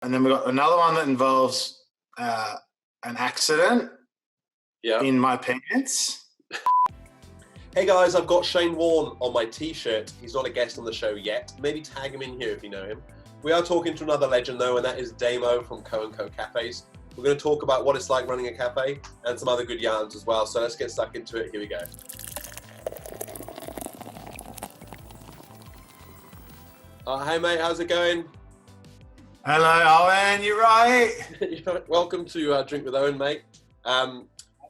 And then we got another one that involves an accident in my pants. Hey guys, I've got Shane Warne on my t-shirt. He's not a guest on the show yet. Maybe tag him in here if you know him. We are talking to another legend though, and that is Damo from Coe and Coe cafes. We're going to talk about what it's like running a cafe and some other good yarns as well. So let's get stuck into it. Here we go. Hey mate, how's it going? Hello, Owen. You right? Welcome to Drink with Owen, mate.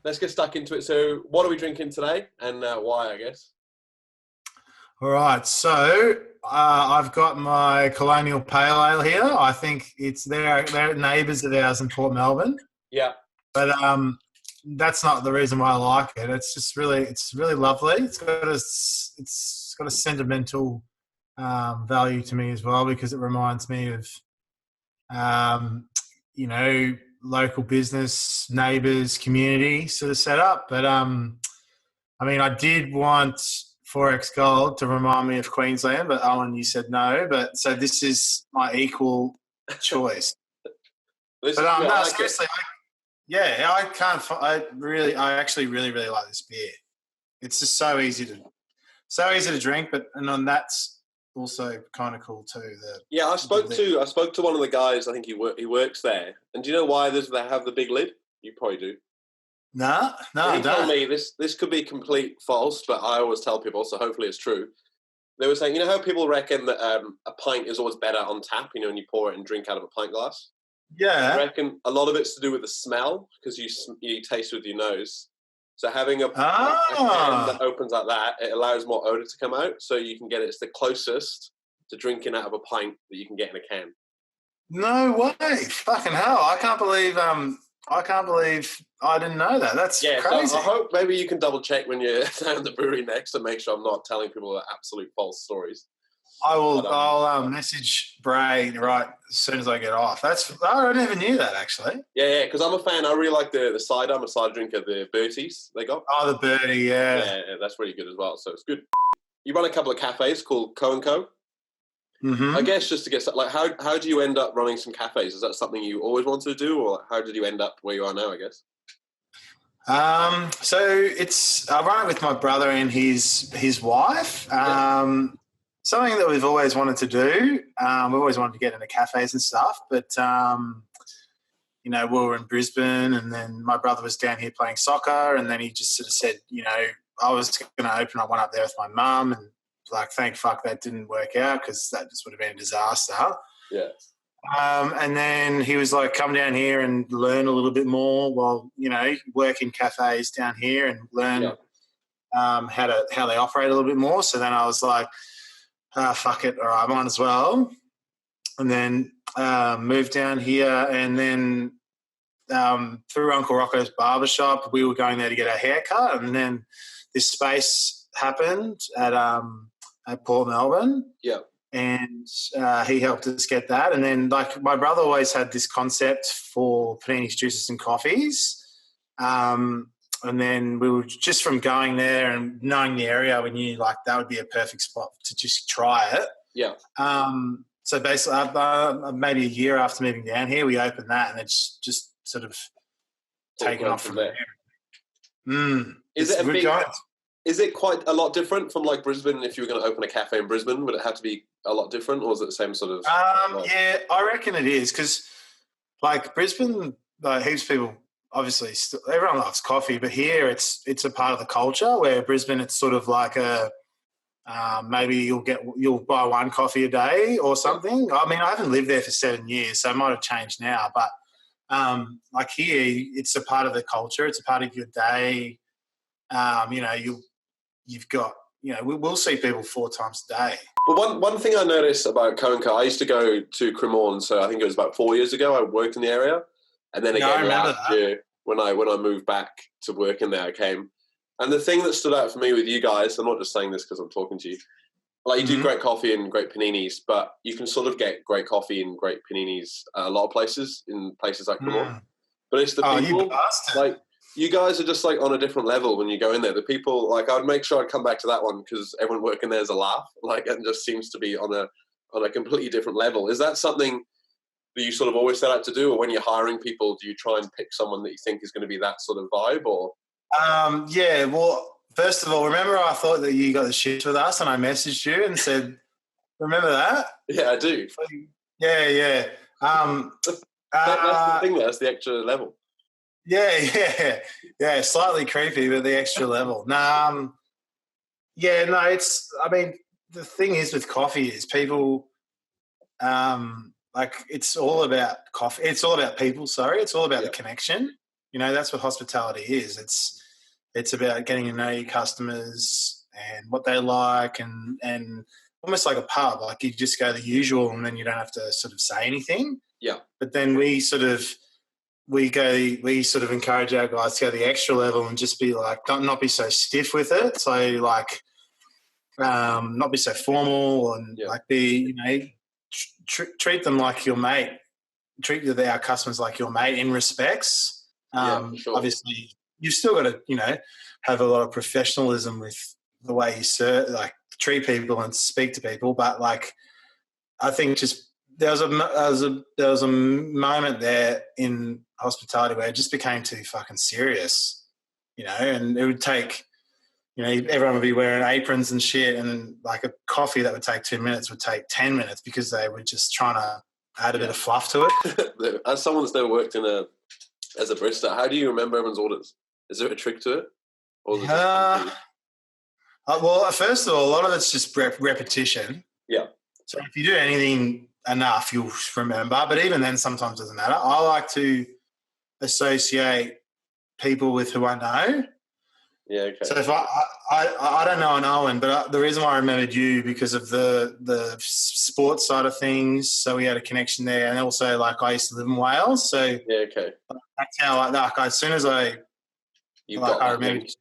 Let's get stuck into it. So what are we drinking today and why, I guess? All right. So I've got my Colonial Pale Ale here. I think they're neighbours of ours in Port Melbourne. Yeah. But that's not the reason why I like it. It's really lovely. It's got a sentimental value to me as well because it reminds me of, local business, neighbours, community sort of setup. But I did want 4X Gold to remind me of Queensland, but Owen, you said no. But so this is my equal choice. Seriously, I actually really like this beer. It's just so easy to drink, and that's also kind of cool too. I spoke to one of the guys. I think he works there. And do you know why they have the big lid? You probably do. No, he told me this could be complete false, but I always tell people, so hopefully it's true. They were saying, you know how people reckon that a pint is always better on tap, when you pour it and drink out of a pint glass? Yeah. I reckon a lot of it's to do with the smell, because you taste with your nose. So having a can that opens like that, it allows more odour to come out, so you can get it's the closest to drinking out of a pint that you can get in a can. No way! Fucking hell! I can't believe I didn't know that. That's crazy. So I hope maybe you can double check when you're down at the brewery next to make sure I'm not telling people absolute false stories. I will. I'll message Bray right as soon as I get off. I never knew that actually. Yeah, because I'm a fan. I really like the cider. I'm a cider drinker. The Berties they got. Oh, the Birdie, yeah. Yeah, that's really good as well. So it's good. You run a couple of cafes called Coe and Coe. Mm-hmm. I guess just to get how do you end up running some cafes? Is that something you always wanted to do, or how did you end up where you are now? I guess. So I run it with my brother and his wife. Something that we've always wanted to do. We've always wanted to get into cafes and stuff, but we were in Brisbane, and then my brother was down here playing soccer, and then he just sort of said, I was going to open up one up there with my mum, and thank fuck that didn't work out because that just would have been a disaster. Yeah. And then he was like, come down here and learn a little bit more while, work in cafes down here and learn how they operate a little bit more. So then I was like, fuck it, all right, I might as well. And then moved down here, and then through Uncle Rocco's barbershop, we were going there to get our hair cut, and then this space happened at Port Melbourne. Yeah. And he helped us get that. And then, my brother always had this concept for paninis, juices and coffees. And then we were just from going there and knowing the area, we knew that would be a perfect spot to just try it. Yeah. So basically, maybe a year after moving down here, we opened that, and it's just sort of taken off from there. Is it quite a lot different from Brisbane? If you were going to open a cafe in Brisbane, would it have to be a lot different, or is it the same sort of? Yeah, I reckon it is because, Brisbane, heaps of people. Obviously, everyone loves coffee, but here it's a part of the culture. Where Brisbane, it's sort of like maybe you'll buy one coffee a day or something. I mean, I haven't lived there for 7 years, so it might have changed now. But here, it's a part of the culture. It's a part of your day. You've got we'll see people 4 times a day. Well, one thing I noticed about Coe and Coe, I used to go to Cremorne, so I think it was about 4 years ago. I worked in the area. And then again last year, when I moved back to work in there, I came. And the thing that stood out for me with you guys, I'm not just saying this because I'm talking to you, you do great coffee and great paninis, but you can sort of get great coffee and great paninis a lot of places, in places like Colonial. But it's the people, you guys are just on a different level when you go in there. The people, I'd make sure I'd come back to that one because everyone working there is a laugh, and just seems to be on a completely different level. Is that something that you sort of always set out to do, or when you're hiring people, do you try and pick someone that you think is going to be that sort of vibe, or? Yeah, well, first of all, remember I thought that you got the shit with us and I messaged you and said, remember that? Yeah, I do. Yeah. That's the thing, that's the extra level. Yeah, slightly creepy, but the extra level. The thing is with coffee is people, it's all about coffee. It's all about people, sorry. It's all about the connection. You know, that's what hospitality is. It's about getting to know your customers and what they like and almost like a pub. Like you just go the usual and then you don't have to sort of say anything. Yeah. But then we sort of encourage our guys to go the extra level and just be like, not be so stiff with it. So like, not be so formal and like be, you know, treat them like your mate. Treat our customers like your mate in respects. Sure. Obviously, you've still got to, you know, have a lot of professionalism with the way you treat people and speak to people. But like, I think just there was a moment there in hospitality where it just became too fucking serious, you know, and it would take, you know, everyone would be wearing aprons and shit, and like a coffee that would take 2 minutes would take 10 minutes because they were just trying to add a bit of fluff to it. As someone that's never worked as a barista, how do you remember everyone's orders? Is there a trick to it? Or well, first of all, a lot of it's just repetition. Yeah. So if you do anything enough, you'll remember. But even then, sometimes it doesn't matter. I like to associate people with who I know. Yeah, okay. So if I don't know an Owen, but the reason why I remembered you because of the sports side of things, so we had a connection there, and also like I used to live in Wales, so yeah, okay. That's how as soon as I remembered you.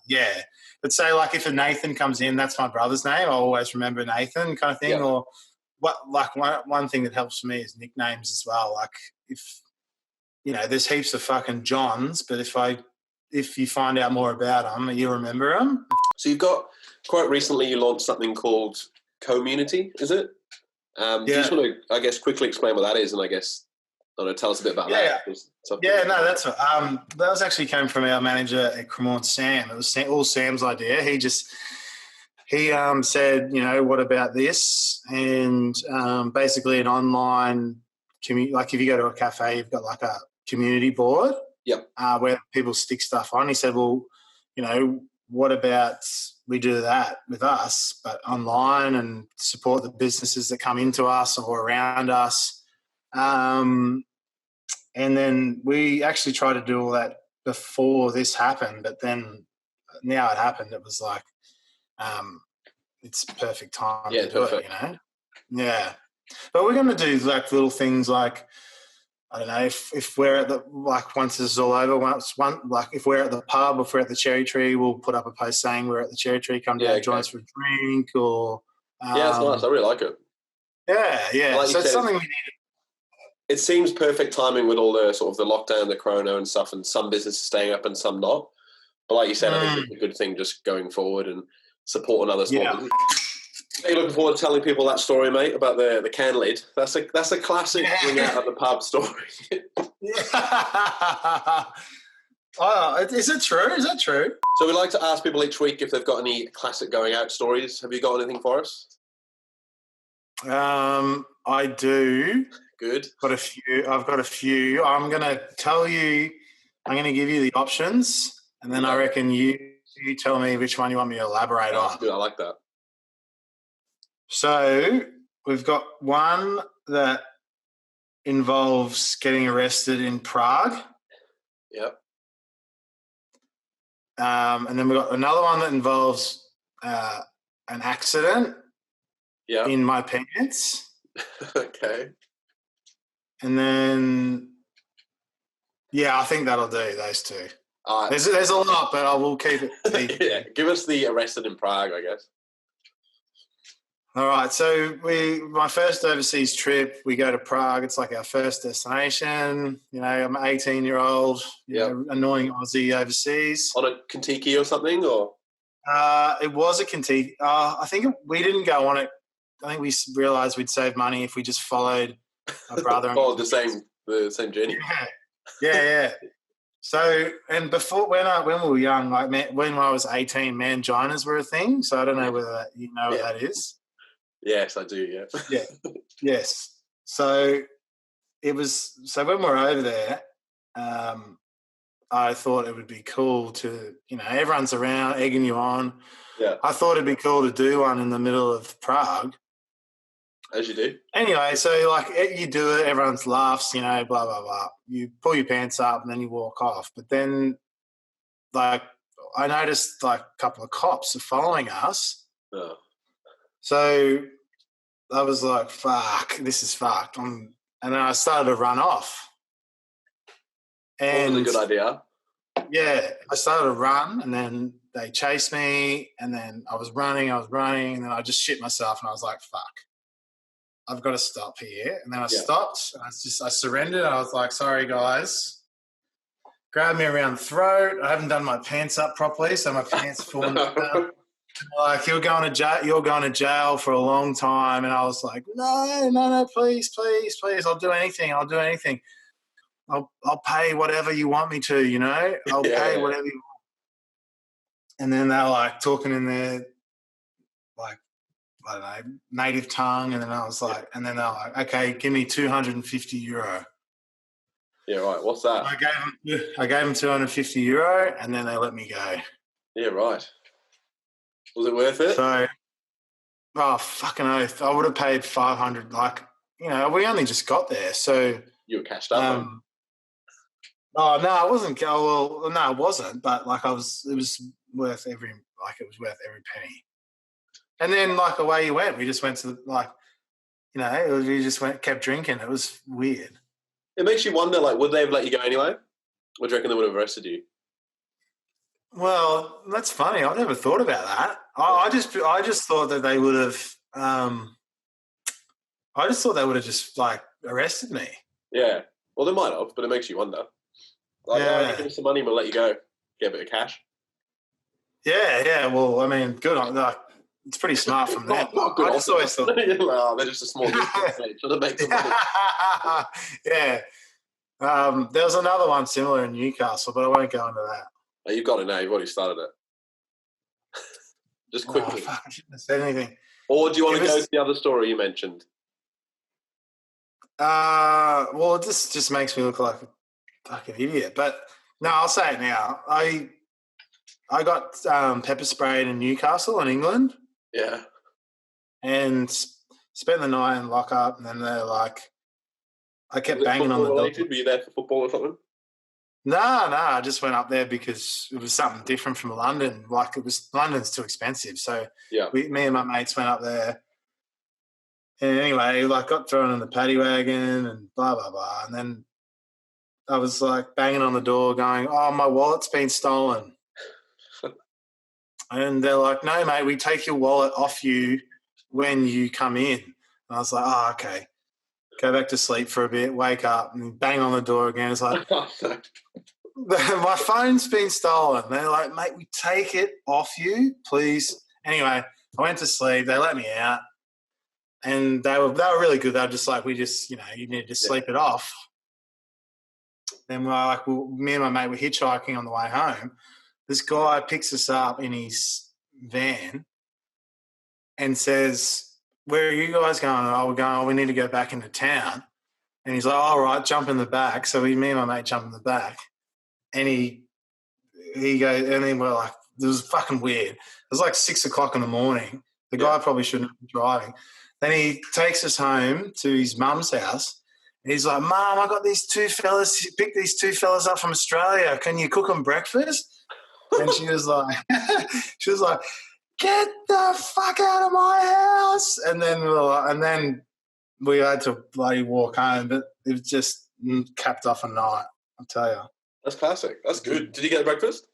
Yeah, but say like if a Nathan comes in, that's my brother's name. I always remember Nathan, kind of thing. Yeah. Or one thing that helps for me is nicknames as well. Like if you know, there's heaps of fucking Johns, but if you find out more about them, you remember them. So you've got, quite recently you launched something called COEmmunity, is it? Do you just want to, I guess, quickly explain what that is and I guess, I don't know, tell us a bit about that. That's what, that was actually came from our manager at Cremorne, Sam. It was all Sam's idea. He said, you know, what about this? And basically an online community, like if you go to a cafe, you've got like a community board. Yep. Where people stick stuff on. He said, well, you know, what about we do that with us, but online and support the businesses that come into us or around us. And then we actually tried to do all that before this happened, but then now it happened. It was like, it's perfect time to do it, you know? Yeah. But we're going to do like little things like, I don't know, if we're at once this is all over, if we're at the pub or if we're at the Cherry Tree, we'll put up a post saying we're at the Cherry Tree, come down and join us for a drink or... it's nice. I really like it. Yeah. Like so it's something we need. It seems perfect timing with all the sort of the lockdown, the corona and stuff, and some businesses staying up and some not. But like you said, I think it's a good thing just going forward and supporting other small businesses. Are you looking forward to telling people that story, mate, about the can lid? That's a classic bring out of the pub story. Is it true? Is that true? So we like to ask people each week if they've got any classic going out stories. Have you got anything for us? I do. Good. I've got a few. I'm going to give you the options, and then I reckon you tell me which one you want me to elaborate on. That's good. I like that. So we've got one that involves getting arrested in Prague. Yep. And then we've got another one that involves an accident in my pants. Okay. And then, I think that'll do, those two. There's a lot, but I will keep it. Yeah, give us the arrested in Prague, I guess. All right, so my first overseas trip, we go to Prague. It's like our first destination. You know, I'm an 18-year-old, annoying Aussie overseas. On a Kentucky or something, or? It was a Kentucky. I think we didn't go on it. I think we realised we'd save money if we just followed my brother. Oh, the same journey. Yeah. So, and before when we were young, like when I was 18, manginas were a thing. So I don't know whether you know what that is. Yes, I do. Yeah. Yes. So it was. So when we're over there, I thought it would be cool to, everyone's around egging you on. Yeah. I thought it'd be cool to do one in the middle of Prague. As you do. Anyway, so like you do it, everyone laughs, blah, blah, blah. You pull your pants up and then you walk off. But then, like, I noticed like a couple of cops are following us. Oh. So I was like, fuck, this is fucked. And then I started to run off. And that was a good idea. Yeah, I started to run and then they chased me and then I was running and then I just shit myself and I was like, fuck, I've got to stop here. And then I stopped and I surrendered. I was like, sorry, guys. Grabbed me around the throat. I haven't done my pants up properly, so my pants falling down. Like, you're going to jail for a long time. And I was like, no, please. I'll do anything. I'll pay whatever you want me to, I'll pay whatever you want. And then they're like talking in their, like, I don't know, native tongue. And then I was like, and then they're like, okay, give me €250. Yeah, right. What's that? I gave them €250 and then they let me go. Yeah, right. Was it worth it? So, fucking oath. I would have paid 500. Like, we only just got there. So. You were cashed up, Oh no, it wasn't. Well, no, it wasn't. But like, it was worth every penny. And then like away you went. We just went to we just kept drinking. It was weird. It makes you wonder, like, would they have let you go anyway? Or do you reckon they would have arrested you? Well, that's funny. I never thought about that. I just thought that they would have. I just thought they would have just like arrested me. Yeah. Well, they might have, but it makes you wonder. Like, give us some money, we'll let you go. Get a bit of cash. Yeah. Well, I mean, good on that. It's pretty smart from them. I just always thought they're just a small business. Trying to make some money. Yeah. There was another one similar in Newcastle, but I won't go into that. Oh, you've got it now. You've already started it. Just quickly. I shouldn't have said anything. Or do you want to go to the other story you mentioned? Well, this just makes me look like a fucking idiot. But no, I'll say it now. I got pepper sprayed in Newcastle in England. Yeah. And spent the night in lockup, and then they're like, I kept banging on the door. Were you there for football or something? No, I just went up there because it was something different from London. Like, London's too expensive. So me and my mates went up there. And anyway, like, got thrown in the paddy wagon and blah, blah, blah. And then I was like banging on the door going, oh, my wallet's been stolen. And they're like, no, mate, we take your wallet off you when you come in. And I was like, oh, okay. Go back to sleep for a bit, wake up, and bang on the door again. It's like, my phone's been stolen. They're like, mate, we take it off you, please. Anyway, I went to sleep. They let me out. And they were really good. They were just like, you need to sleep it off. Then me and my mate were hitchhiking on the way home. This guy picks us up in his van and says, where are you guys going? Oh, we're going, we need to go back into town. And he's like, all right, jump in the back. So me and my mate jump in the back. And he goes, and then we're like, it was fucking weird. It was like 6 o'clock in the morning. The guy probably shouldn't have been driving. Then he takes us home to his mum's house. And he's like, Mum, I got these two fellas, picked these two fellas up from Australia. Can you cook them breakfast? And she was like, get the fuck out of my house. And then we had to bloody walk home, but it was just capped off a night, I'll tell you. That's classic. That's good. Did you get the breakfast?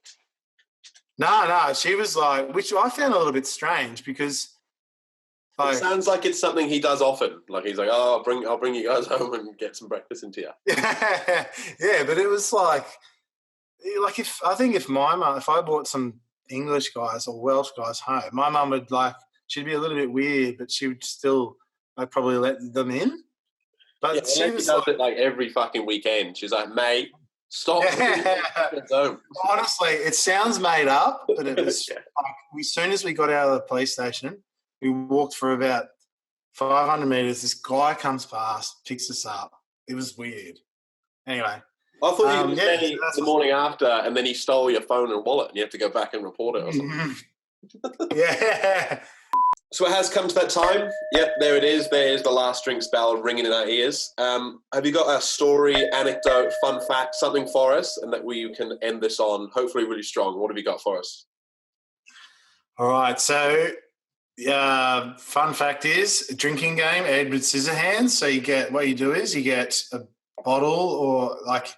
No. She was like, which I found a little bit strange because it sounds like it's something he does often. Like he's like, oh, I'll bring you guys home and get some breakfast into you. Yeah, but it was like if I brought some English guys or Welsh guys home, my mum would she'd be a little bit weird, but she would still probably let them in. But yeah, she does it like every fucking weekend. She's like, mate, stop. Yeah. Honestly, it sounds made up, but it was like, as soon as we got out of the police station, we walked for about 500 metres. This guy comes past, picks us up. It was weird. Anyway. I thought you were staying the morning after, and then he stole your phone and wallet, and you have to go back and report it or something. Yeah. So it has come to that time. Yep, there it is. There's the last drinks bell ringing in our ears. Have you got a story, anecdote, fun fact, something for us, and that we can end this on, hopefully really strong? What have you got for us? All right. So, fun fact is a drinking game, Edward Scissorhands. So what you do is you get a bottle, or like,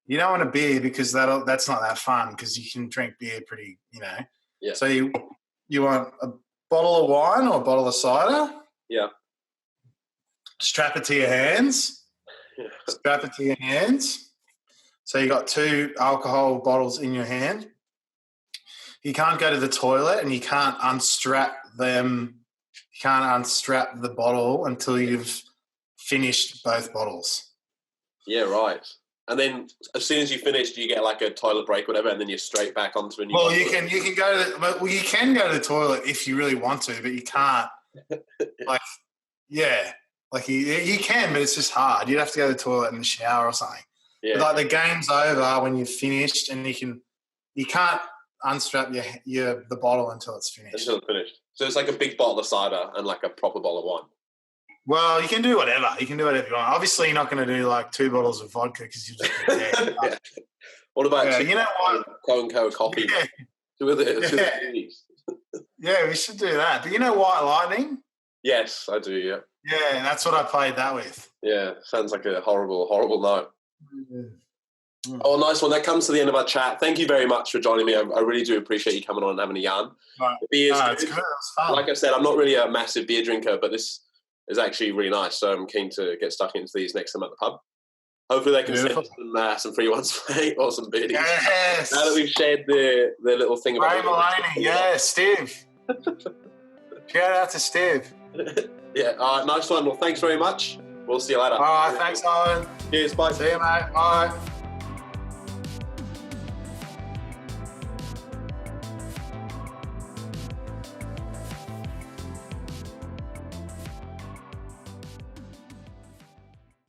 you don't want a beer because that's not that fun, because you can drink beer pretty, Yeah. So you want a bottle of wine or a bottle of cider. Yeah. Strap it to your hands. So you got 2 alcohol bottles in your hand. You can't go to the toilet, and you can't unstrap them. You can't unstrap the bottle until you've finished both bottles. Yeah, right. And then as soon as you finish, you get like a toilet break, whatever, and then you're straight back onto a new. Well, you can go to you can go to the toilet if you really want to, but you can't. You can, but it's just hard. You'd have to go to the toilet and shower or something. Yeah. But the game's over when you've finished, and you can't unstrap the bottle until it's finished. Until it's finished. So it's like a big bottle of cider and like a proper bottle of wine. Well, you can do whatever. You can do whatever you want. Obviously, you're not going to do like 2 bottles of vodka because you'll just be dead. Yeah. What about Coe and Coe coffee? Yeah. Yeah, we should do that. But you know White Lightning? Yes, I do, yeah. Yeah, that's what I played that with. Yeah, sounds like a horrible, horrible night. Yeah. Oh, nice one. That comes to the end of our chat. Thank you very much for joining me. I really do appreciate you coming on and having a yarn. Right. The beer's good. It's good. It was fun. Like I said, I'm not really a massive beer drinker, but this is actually really nice. So I'm keen to get stuck into these next time at the pub. Hopefully they can send some free ones, mate, or some beers. Yes. Now that we've shared the little thing about Ray Maloney, yeah, Steve. Shout out to Steve. Yeah, nice one. Well, thanks very much. We'll see you later. All right, thanks, Owen. Cheers, bye. See you, mate. Bye.